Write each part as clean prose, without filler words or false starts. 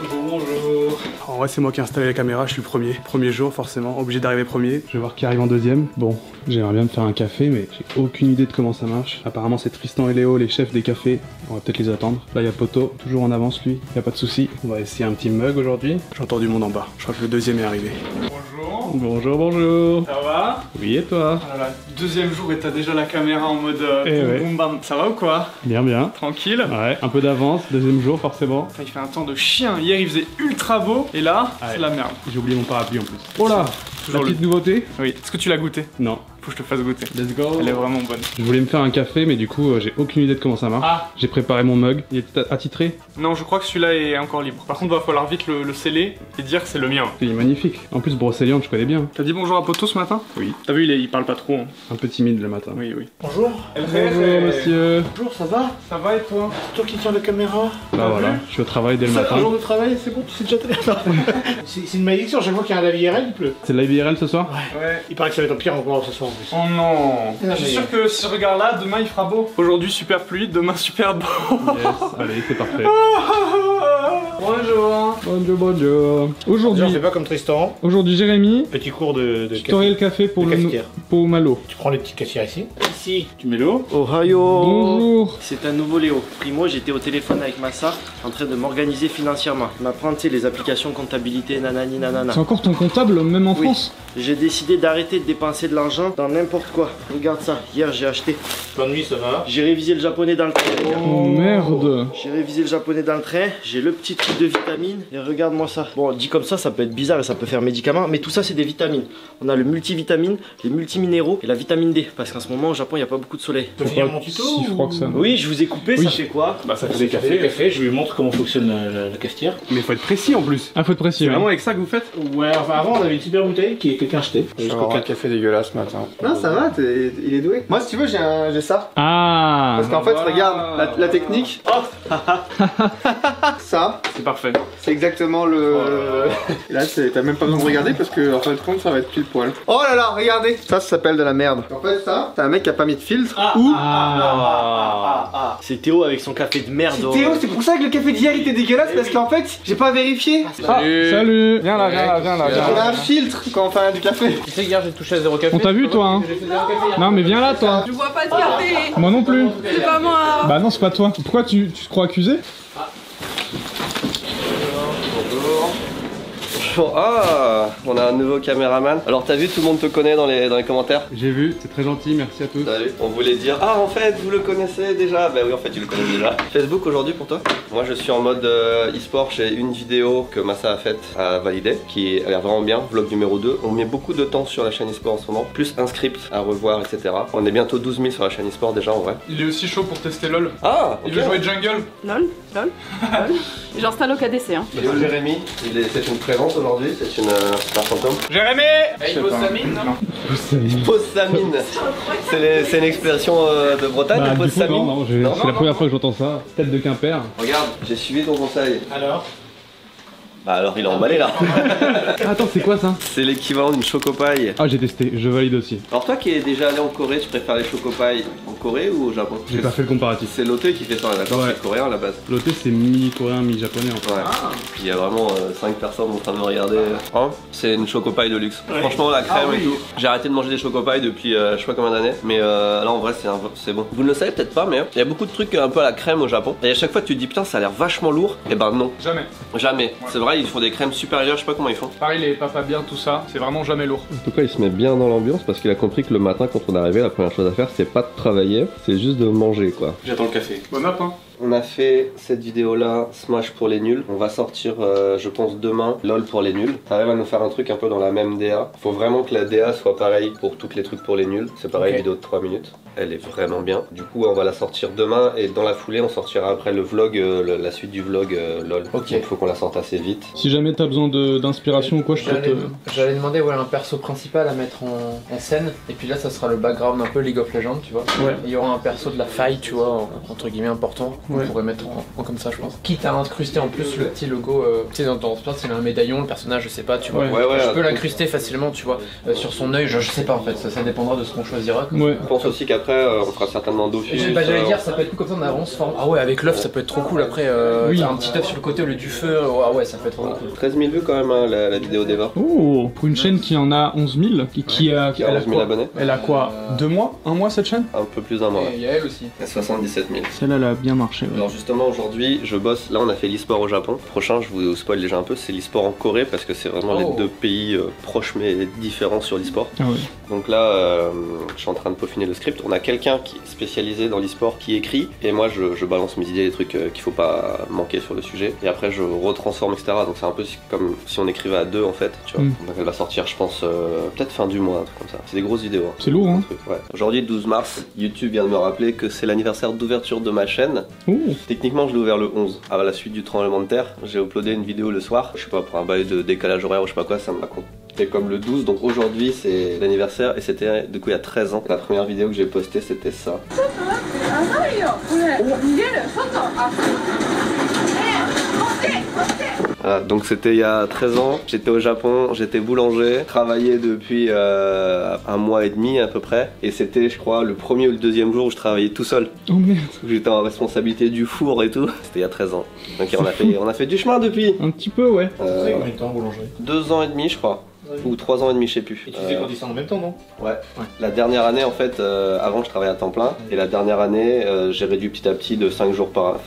Bonjour. En vrai, c'est moi qui ai installé la caméra, je suis le premier. Premier jour, forcément, obligé d'arriver premier. Je vais voir qui arrive en deuxième. Bon, j'aimerais bien me faire un café, mais j'ai aucune idée de comment ça marche. Apparemment, c'est Tristan et Léo, les chefs des cafés. On va peut-être les attendre. Là, il y a Poto, toujours en avance lui, y a pas de souci. On va essayer un petit mug aujourd'hui. J'entends du monde en bas. Je crois que le deuxième est arrivé. Bonjour. Bonjour, bonjour. Ça va? Oui, et toi? Ah là là, deuxième jour et t'as déjà la caméra en mode boum bam. Ça va ou quoi? Bien, bien. Tranquille? Ouais, un peu d'avance, deuxième jour forcément. Enfin, il fait un temps de chien. Hier, il faisait ultra beau et là, c'est la merde. J'ai oublié mon parapluie en plus. Oh là! La petite nouveauté? Oui. Est-ce que tu l'as goûté? Non. Faut que je te fasse goûter. Let's go. Elle est vraiment bonne. Je voulais me faire un café, mais du coup, j'ai aucune idée de comment ça marche. Ah. J'ai préparé mon mug. Il est attitré? Non, je crois que celui-là est encore libre. Par contre, il va falloir vite le sceller et dire que c'est le mien. Il est magnifique. En plus, Brocéliande, je connais bien. T'as dit bonjour à Poto ce matin? Oui. T'as vu, il parle pas trop. Hein. Un peu timide le matin. Oui, oui. Bonjour. Bonjour, monsieur. Bonjour, ça va? Ça va et toi? C'est toi qui tiens la caméra? Bah voilà, je suis au travail dès le matin. Un jour de travail, c'est bon, tu sais déjà c'est une malédiction, chaque fois qu'il y a un live IRL, il pleut. C'est le live IRL ce soir? Ouais. Il paraît que ça va être pire encore ce soir en plus. Oh non. Je suis sûr que si je regarde là, demain il fera beau. Aujourd'hui super pluie, demain super beau. Yes, allez, c'est parfait. Bonjour. Bonjour, bonjour. Aujourd'hui, on fait pas comme Tristan. Aujourd'hui, Jérémy. Petit cours de tutoriel café pour le malo. Tu prends les petites cafetières ici. Ici, tu mets l'eau. Ohio. Bonjour. C'est un nouveau Léo. Primo, j'étais au téléphone avec Massa en train de m'organiser financièrement. Il m'apprend, tu sais, les applications comptabilité, nanani, nanana. C'est encore ton comptable, même en France? J'ai décidé d'arrêter de dépenser de l'argent dans n'importe quoi. Regarde ça, hier j'ai acheté. Bonne nuit, ça va? J'ai révisé le japonais dans le train. Oh merde. J'ai révisé le japonais dans le train, j'ai le petit truc de vitamines. Et regarde-moi ça. Bon, dit comme ça peut être bizarre et ça peut faire médicament, mais tout ça c'est des vitamines. On a le multivitamine, les multiminéraux et la vitamine D. Parce qu'en ce moment au Japon il n'y a pas beaucoup de soleil. Tu peux finir mon tuto? Si froid que ça. Oui, je vous ai coupé, ça fait quoi? Bah ça fait des cafés. Je lui montre comment fonctionne la cafetière. Mais il faut être précis en plus. Ah, faut être précis. C'est vraiment avec ça que vous faites? Ouais, enfin avant on avait une super bouteille qui quelqu'un acheté. Un café dégueulasse ce matin. Non, ça va, il est doué. Moi, si tu veux, j'ai ça. Ah. Parce qu'en fait, regarde, la technique. Oh. Ça. C'est parfait. C'est exactement le. Et là, t'as même pas besoin de regarder parce que, en fin de compte, ça va être pile poil. Oh là là, regardez. Ça s'appelle de la merde. En fait, ça, t'as un mec qui a pas mis de filtre. C'est Théo avec son café de merde. Théo, c'est pour ça que le café d'hier était dégueulasse parce qu'en fait, j'ai pas vérifié. Salut. Viens là, viens là. On a un filtre quand on fait du café. Tu sais, hier j'ai touché à 0 café. On t'a vu toi hein? Non mais viens là toi. Je vois pas de café. Moi non plus. C'est pas moi. Bah non c'est pas toi. Pourquoi tu te crois accusé? Ah, on a un nouveau caméraman. Alors t'as vu, tout le monde te connaît dans les commentaires. J'ai vu, c'est très gentil, merci à tous. Salut. On voulait dire, ah en fait vous le connaissez déjà. Bah oui en fait tu le connais déjà. Facebook aujourd'hui pour toi? Moi je suis en mode e-sport, j'ai une vidéo que Massa a faite à valider, qui a l'air vraiment bien, vlog numéro 2. On met beaucoup de temps sur la chaîne e-sport en ce moment, plus un script à revoir etc. On est bientôt 12 000 sur la chaîne e-sport déjà en vrai. Il est aussi chaud pour tester LOL. Ah Il veut jouer jungle. LOL. J'installe au KDC hein. Jérémy, c'est une présence aujourd'hui, c'est un fantôme. Jérémy. Il pose sa mine, non? Il pose sa mine. C'est une expression de Bretagne, il pose sa mine. Non, c'est la première fois que j'entends ça. Tête de Quimper. Regarde, j'ai suivi ton conseil. Alors? Bah alors il est emballé là. Attends, c'est quoi ça? C'est l'équivalent d'une chocopaille. Ah j'ai testé, je valide aussi. Alors toi qui es déjà allé en Corée, tu préfères les chocopailles en Corée ou au Japon? J'ai pas fait le comparatif. C'est Lotte qui fait ça, d'accord? Ouais. C'est coréen à la base. Lotte c'est mi-coréen, mi-japonais en fait. Ouais. Puis il y a vraiment 5 personnes en train de me regarder. Hein? C'est une chocopaille de luxe. Ouais. Franchement la crème et tout. J'ai arrêté de manger des chocopailles depuis je sais pas combien d'années. Mais là en vrai c'est bon. Vous ne le savez peut-être pas mais il y a beaucoup de trucs un peu à la crème au Japon. Et à chaque fois tu te dis putain ça a l'air vachement lourd. Et ben non. Jamais. Jamais. Ouais. C'est vrai ils font des crèmes supérieures, je sais pas comment ils font. Pareil les papa bien tout ça, c'est vraiment jamais lourd. En tout cas il se met bien dans l'ambiance parce qu'il a compris que le matin quand on est arrivé la première chose à faire c'est pas de travailler, c'est juste de manger quoi. J'attends le café. Bonne app hein. On a fait cette vidéo là, Smash pour les nuls. On va sortir je pense demain, LOL pour les nuls. T'arrives à nous faire un truc un peu dans la même DA. Faut vraiment que la DA soit pareille pour tous les trucs pour les nuls. C'est pareil, vidéo de 3 minutes. Elle est vraiment bien. Du coup on va la sortir demain et dans la foulée on sortira après le vlog, la suite du vlog LOL. Ok. Donc faut qu'on la sorte assez vite. Si jamais t'as besoin d'inspiration ou quoi, je peux te... J'allais demander un perso principal à mettre en scène. Et puis là ça sera le background un peu League of Legends tu vois. Ouais. Il y aura un perso de la faille tu vois, entre guillemets important. On pourrait mettre en comme ça je pense. Quitte à incruster en plus le petit logo, tu sais dans ce il a un médaillon, le personnage je sais pas tu vois. Je peux l'incruster facilement tu vois, sur son œil, je sais pas en fait, ça dépendra de ce qu'on choisira. Je pense aussi qu'après après, on fera certainement d'office. J'allais dire, ça peut être cool comme ça, on avance. Ah ouais, avec l'œuf, ça peut être trop cool. Après, oui. un petit œuf sur le côté au lieu du feu. Ah ouais, ça peut être vraiment cool. 13 000 vues quand même, hein, la vidéo d'Eva. Oh, pour une chaîne qui en a 11 000, qui a 11 000 abonnés. Elle a quoi 2 mois 1 mois cette chaîne? Un peu plus d'un mois. Et il y a elle aussi. Il y a 77 000. Celle-là, elle a bien marché. Ouais. Alors justement, aujourd'hui, je bosse. Là, on a fait l'e-sport au Japon. Prochain, je vous spoil déjà un peu, c'est l'e-sport en Corée parce que c'est vraiment les deux pays proches mais différents sur l'e-sport. Ah ouais. Donc là, je suis en train de peaufiner le script. On a quelqu'un qui est spécialisé dans l'e-sport qui écrit et moi je balance mes idées, les trucs qu'il faut pas manquer sur le sujet. Et après je retransforme, etc. Donc c'est un peu comme si on écrivait à deux en fait. Tu vois. Donc elle va sortir, je pense, peut-être fin du mois, un truc comme ça. C'est des grosses vidéos. Hein. C'est lourd, hein. Ouais. Aujourd'hui, 12 mars, YouTube vient de me rappeler que c'est l'anniversaire d'ouverture de ma chaîne. Ouh. Techniquement, je l'ai ouvert le 11. À la suite du tremblement de terre, j'ai uploadé une vidéo le soir. Je sais pas, pour un bail de décalage horaire ou je sais pas quoi, ça m'a compté comme le 12. Donc aujourd'hui, c'est l'anniversaire et c'était du coup il y a 13 ans. La première vidéo que j'ai postée, c'était ça. Voilà, donc c'était il y a 13 ans, j'étais au Japon, j'étais boulanger, travaillais depuis un mois et demi à peu près, et c'était je crois le premier ou le deuxième jour où je travaillais tout seul. Oh merde. J'étais en responsabilité du four et tout, c'était il y a 13 ans. Donc on a fait du chemin depuis. Un petit peu, ouais. Combien de temps boulangerie? 2 ans et demi je crois. Ou 3 ans et demi, je sais plus. Et tu faisais quand en même temps, non? Ouais. La dernière année, en fait, avant je travaillais à temps plein. Et la dernière année, j'ai réduit petit à petit de 5 jours par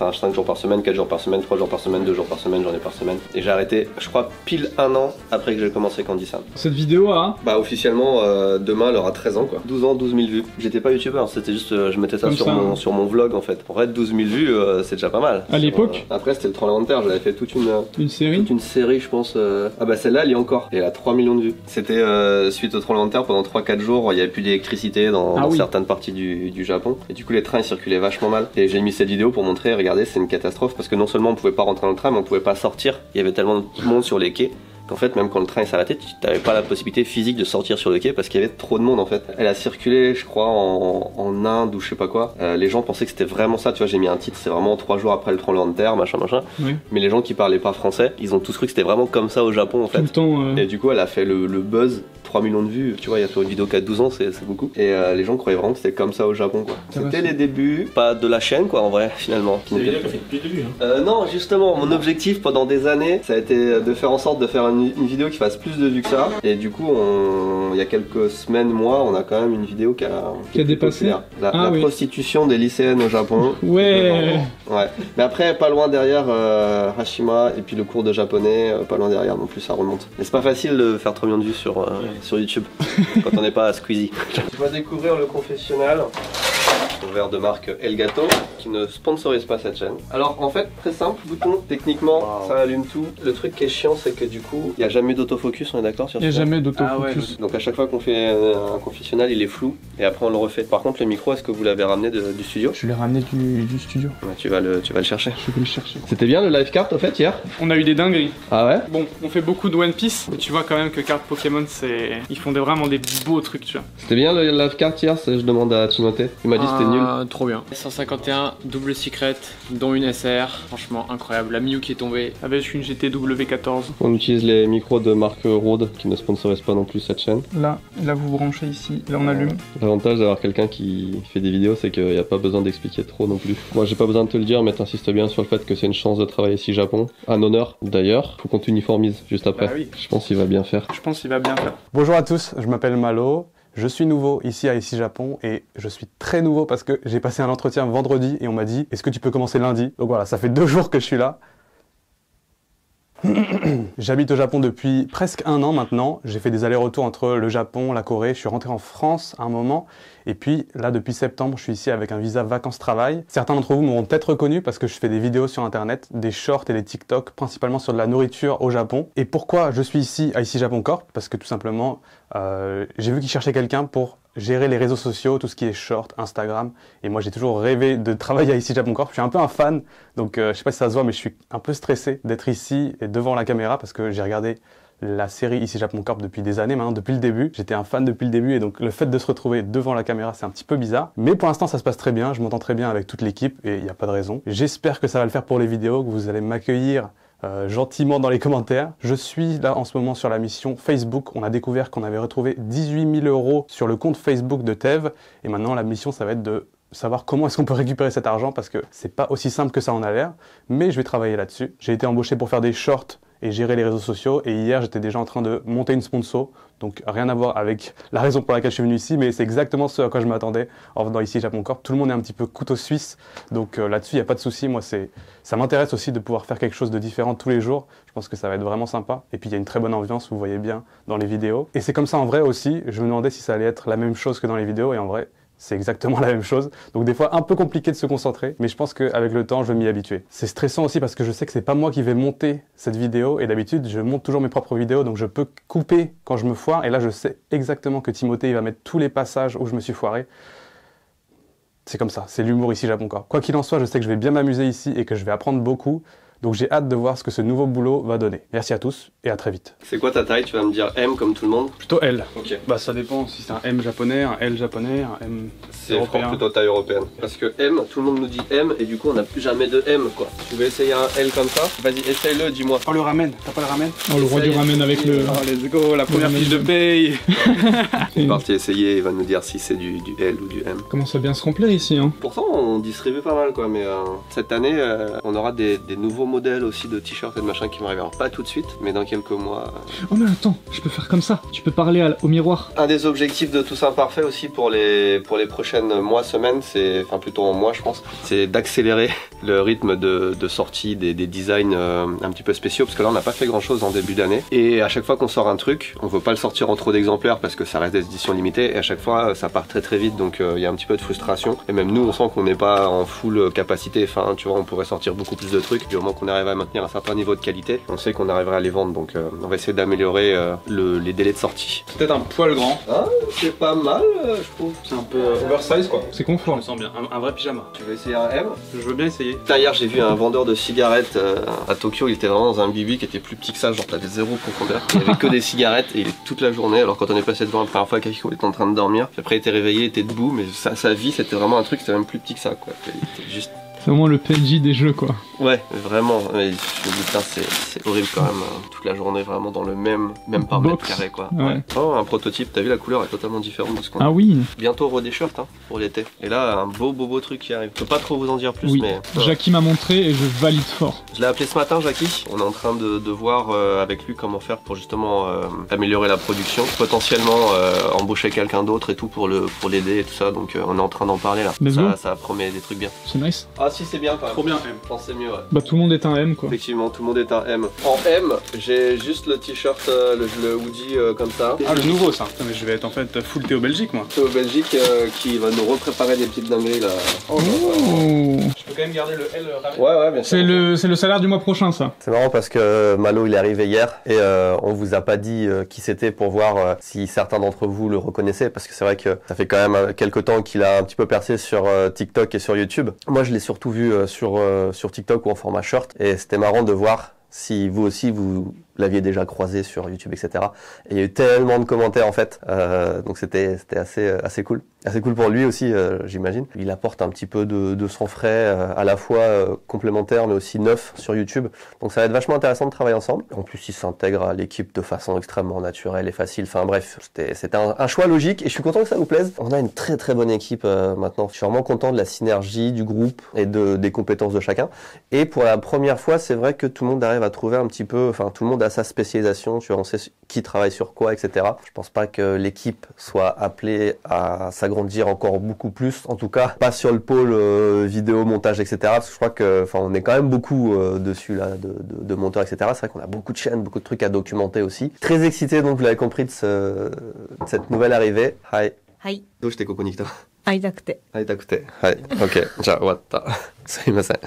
semaine, 4 jours par semaine, 3 jours par semaine, 2 jours par semaine, journée par semaine. Et j'ai arrêté, je crois, pile 1 an après que j'ai commencé Candy Sam. Cette vidéo a... Bah officiellement, demain elle aura 13 ans quoi. 12 ans, 12 000 vues. J'étais pas youtubeur, c'était juste, je mettais ça, sur mon vlog en fait. En vrai, 12 000 vues, c'est déjà pas mal. À l'époque après c'était le tremblement de terre, j'avais fait toute une série. Toute une série, je pense. Ah bah celle-là, elle y est encore. Et elle a 3 millions de vues. C'était suite au tremblement de terre, pendant 3-4 jours, il n'y avait plus d'électricité dans certaines parties du Japon. Et du coup, les trains ils circulaient vachement mal. Et j'ai mis cette vidéo pour montrer, regardez, c'est une catastrophe parce que non seulement on pouvait pas rentrer dans le train, mais on pouvait pas sortir. Il y avait tellement de monde sur les quais. En fait, même quand le train s'arrêtait, tu n'avais pas la possibilité physique de sortir sur le quai parce qu'il y avait trop de monde en fait. Elle a circulé, je crois, en Inde ou je sais pas quoi. Les gens pensaient que c'était vraiment ça, tu vois, j'ai mis un titre, c'est vraiment 3 jours après le tremblement de terre, machin. Oui. Mais les gens qui parlaient pas français, ils ont tous cru que c'était vraiment comme ça au Japon en fait. Tout le temps, Et du coup, elle a fait le buzz. 3 millions de vues, tu vois, il y a sur une vidéo qui a 12 ans, c'est beaucoup. Et les gens croyaient vraiment que c'était comme ça au Japon, quoi. C'était les débuts, pas de la chaîne, quoi, en vrai, finalement. C'est une vidéo qui fait depuis le début, hein. Non, justement, mon objectif pendant des années, ça a été de faire en sorte de faire une vidéo qui fasse plus de vues que ça. Et du coup, il y a quelques semaines, mois, on a quand même une vidéo qui a dépassé la prostitution des lycéennes au Japon. Ouais. Mais après, pas loin derrière Hashima et puis le cours de japonais, pas loin derrière non plus, ça remonte. Mais c'est pas facile de faire 3 millions de vues sur YouTube quand on n'est pas à Squeezie. On va découvrir le confessionnal. Un verre de marque Elgato qui ne sponsorise pas cette chaîne. Alors en fait très simple, bouton, techniquement ça allume tout. Le truc qui est chiant c'est que du coup il n'y a jamais d'autofocus, on est d'accord sur ça? Il n'y a jamais d'autofocus. Donc à chaque fois qu'on fait un confessionnal il est flou et après on le refait. Par contre le micro, est-ce que vous l'avez ramené du studio? Je l'ai ramené du studio. Ouais, tu vas le chercher. Je vais le chercher. C'était bien le live cart au fait hier? On a eu des dingueries. Ah ouais? Bon, on fait beaucoup de One Piece, mais tu vois quand même que cartes Pokémon ils font vraiment des beaux trucs, tu vois. C'était bien le live cart hier? Je demande à Timothée. Il m'a dit c'était nul. Trop bien. 151 double secret, dont une SR, franchement incroyable. La Miu qui est tombée. Avec une GT W14. On utilise les micros de marque Rode qui ne sponsorisent pas non plus cette chaîne. Là vous branchez ici, là on allume. L'avantage d'avoir quelqu'un qui fait des vidéos, c'est qu'il n'y a pas besoin d'expliquer trop non plus. Moi j'ai pas besoin de te le dire, mais t'insistes bien sur le fait que c'est une chance de travailler ici Japon. Un honneur d'ailleurs. Faut qu'on t'uniformise juste après. Bah oui. Je pense qu'il va bien faire. Je pense qu'il va bien faire. Bonjour à tous, je m'appelle Malo. Je suis nouveau ici à Ici Japon et je suis très nouveau parce que j'ai passé un entretien vendredi et on m'a dit est-ce que tu peux commencer lundi? Donc voilà, ça fait 2 jours que je suis là. J'habite au Japon depuis presque 1 an maintenant. J'ai fait des allers-retours entre le Japon, la Corée. Je suis rentré en France à un moment. Et puis là, depuis septembre, je suis ici avec un visa vacances-travail. Certains d'entre vous m'auront peut-être reconnu parce que je fais des vidéos sur Internet, des shorts et des TikTok, principalement sur de la nourriture au Japon. Et pourquoi je suis ici à Ici Japon Corp? Parce que tout simplement, j'ai vu qu'ils cherchaient quelqu'un pour gérer les réseaux sociaux, tout ce qui est short, Instagram. Et moi, j'ai toujours rêvé de travailler à Ici Japon Corp. Je suis un peu un fan, donc je sais pas si ça se voit, mais je suis un peu stressé d'être ici et devant la caméra parce que j'ai regardé la série Ici Japon Corp depuis des années maintenant, depuis le début. J'étais un fan depuis le début et donc le fait de se retrouver devant la caméra, c'est un petit peu bizarre. Mais pour l'instant, ça se passe très bien. Je m'entends très bien avec toute l'équipe et il n'y a pas de raison. J'espère que ça va le faire pour les vidéos, que vous allez m'accueillir gentiment dans les commentaires. Je suis là en ce moment sur la mission Facebook. On a découvert qu'on avait retrouvé 18 000 € sur le compte Facebook de Tev. Et maintenant, la mission, ça va être de savoir comment est-ce qu'on peut récupérer cet argent parce que c'est pas aussi simple que ça en a l'air. Mais je vais travailler là-dessus. J'ai été embauché pour faire des shorts et gérer les réseaux sociaux. Et hier, j'étais déjà en train de monter une sponsor. Donc rien à voir avec la raison pour laquelle je suis venu ici, mais c'est exactement ce à quoi je m'attendais en venant ici Japon Corp. Tout le monde est un petit peu couteau suisse. Donc là-dessus, il n'y a pas de souci. Moi, ça m'intéresse aussi de pouvoir faire quelque chose de différent tous les jours. Je pense que ça va être vraiment sympa. Et puis il y a une très bonne ambiance, vous voyez bien dans les vidéos. Et c'est comme ça en vrai aussi. Je me demandais si ça allait être la même chose que dans les vidéos. Et en vrai, c'est exactement la même chose. Donc des fois un peu compliqué de se concentrer, mais je pense qu'avec le temps, je vais m'y habituer. C'est stressant aussi parce que je sais que c'est pas moi qui vais monter cette vidéo et d'habitude, je monte toujours mes propres vidéos, donc je peux couper quand je me foire. Et là, je sais exactement que Timothée, il va mettre tous les passages où je me suis foiré. C'est comme ça, c'est l'humour ici Japon Corp. Quoi qu'il en soit, je sais que je vais bien m'amuser ici et que je vais apprendre beaucoup. Donc j'ai hâte de voir ce que ce nouveau boulot va donner. Merci à tous et à très vite. C'est quoi ta taille? Tu vas me dire M comme tout le monde? Plutôt L. Ok. Bah ça dépend si c'est un M japonais, un L japonais, un M européen. C'est plutôt taille européenne. Parce que M, tout le monde nous dit M et du coup on n'a plus jamais de M quoi. Tu veux essayer un L comme ça? Vas-y, essaye-le, dis-moi. Oh le ramen, t'as pas le ramen? Oh le roi du ramen avec le... Oh let's go, la première fiche de paye. Il est parti essayer, il va nous dire si c'est du L ou du M. Commence à bien se remplir ici hein. Pourtant on distribue pas mal quoi, mais cette année on aura des nouveaux modèles aussi de t-shirts et de machin qui vont arriver. Alors pas tout de suite, mais dans quelques mois. Oh mais attends, je peux faire comme ça, tu peux parler au miroir. Un des objectifs de Tous Imparfaits aussi pour les prochaines mois, semaines, c'est, enfin plutôt en mois je pense, c'est d'accélérer le rythme de sortie des designs un petit peu spéciaux, parce que là on n'a pas fait grand chose en début d'année. Et à chaque fois qu'on sort un truc, on veut pas le sortir en trop d'exemplaires parce que ça reste des éditions limitées, et à chaque fois ça part très très vite, donc il y a un petit peu de frustration. Et même nous on sent qu'on n'est pas en full capacité, enfin tu vois, on pourrait sortir beaucoup plus de trucs, du moment qu'on arrive à maintenir un certain niveau de qualité, on sait qu'on arrivera à les vendre, donc on va essayer d'améliorer les délais de sortie. Peut-être un poil grand. Ah, c'est pas mal je trouve. C'est un peu oversize quoi. C'est confort. Je me sens bien, un vrai pyjama. Tu veux essayer un M? Je veux bien essayer. Putain, hier j'ai vu un vendeur de cigarettes à Tokyo, il était vraiment dans un bibi qui était plus petit que ça, genre t'avais zéro profondeur. Il y avait que des cigarettes et il est toute la journée, alors quand on est passé devant la première fois, quelqu'un était en train de dormir, puis après il était réveillé, il était debout, mais sa vie c'était vraiment un truc, c'était même plus petit que ça quoi. Il était juste... C'est vraiment le PNJ des jeux quoi. Ouais, vraiment, mais je me dis putain c'est horrible quand même, toute la journée vraiment dans le même par mètre carré quoi. Ouais. Oh, un prototype, t'as vu la couleur est totalement différente de ce qu'on a. Ah oui. Bientôt des shirts hein, pour l'été. Et là un beau truc qui arrive. Je peux pas trop vous en dire plus Oui. mais... Jackie m'a montré et je valide fort. Je l'ai appelé ce matin Jackie, on est en train de voir avec lui comment faire pour justement améliorer la production, potentiellement embaucher quelqu'un d'autre et tout pour l'aider et tout ça, donc on est en train d'en parler là. Let's go. Ça promet des trucs bien. C'est nice. Ah si c'est bien quand même. Trop bien M. Je pense que c'est mieux ouais. Bah tout le monde est un M quoi. Effectivement, tout le monde est un M. En M, j'ai juste le t-shirt, le hoodie comme ça. Ah le nouveau ça. Putain, mais je vais être en fait full Théo Belgique moi. C'est au Belgique qui va nous repréparer des petites dingueries là. Oh. Je peux quand même garder le L ramen. Ouais bien sûr. C'est le salaire du mois prochain ça. C'est marrant parce que Malo il est arrivé hier et on vous a pas dit qui c'était pour voir si certains d'entre vous le reconnaissaient, parce que c'est vrai que ça fait quand même quelques temps qu'il a un petit peu percé sur TikTok et sur YouTube. Moi je l'ai surtout vu sur TikTok ou en format short, et c'était marrant de voir si vous aussi vous l'aviez déjà croisé sur YouTube, etc. Et il y a eu tellement de commentaires en fait, donc c'était assez cool. Assez cool pour lui aussi, j'imagine. Il apporte un petit peu de son frais, à la fois complémentaire mais aussi neuf sur YouTube. Donc ça va être vachement intéressant de travailler ensemble. En plus, il s'intègre à l'équipe de façon extrêmement naturelle et facile. Enfin bref, c'était un choix logique et je suis content que ça vous plaise. On a une très très bonne équipe maintenant. Je suis vraiment content de la synergie du groupe et des compétences de chacun. Et pour la première fois, c'est vrai que tout le monde arrive à trouver un petit peu, enfin tout le monde a sa spécialisation, tu vois, on sait qui travaille sur quoi, etc. Je pense pas que l'équipe soit appelée à s'agrandir encore beaucoup plus, en tout cas pas sur le pôle vidéo, montage, etc. Parce que je crois que, enfin, on est quand même beaucoup dessus là, de monteurs, etc. C'est vrai qu'on a beaucoup de chaînes, beaucoup de trucs à documenter aussi. Très excité, donc vous l'avez compris, de cette nouvelle arrivée. Hi. Hi. どうしてここに来た？会いたくて。会いたくて。はい。OK。じゃあ終わった。すいません。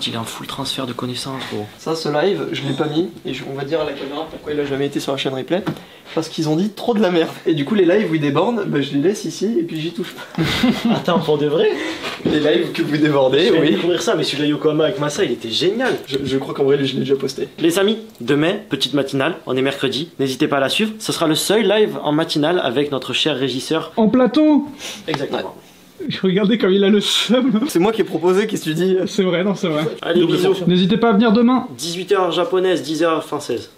écoute, il est en full transfert de connaissances, gros. Ça, ce live, je l'ai pas mis et on va dire à la caméra pourquoi il a jamais été sur la chaîne replay. Parce qu'ils ont dit trop de la merde. Et du coup, les lives où ils débordent, bah, je les laisse ici et puis j'y touche pas. Attends, pour de vrai? Les lives que vous débordez, Je vais oui. découvrir ça, mais celui de Yokohama avec Massa, il était génial. Je crois qu'en vrai, je l'ai déjà posté. Les amis, demain, petite matinale, on est mercredi, n'hésitez pas à la suivre. Ce sera le seul live en matinale avec notre cher régisseur. En plateau. Exactement. Regardez comme il a le seum. C'est moi qui ai proposé, qu'est-ce que tu dis? C'est vrai, non, c'est vrai. Allez, bisous. N'hésitez pas à venir demain. 18h japonaise, 10h française.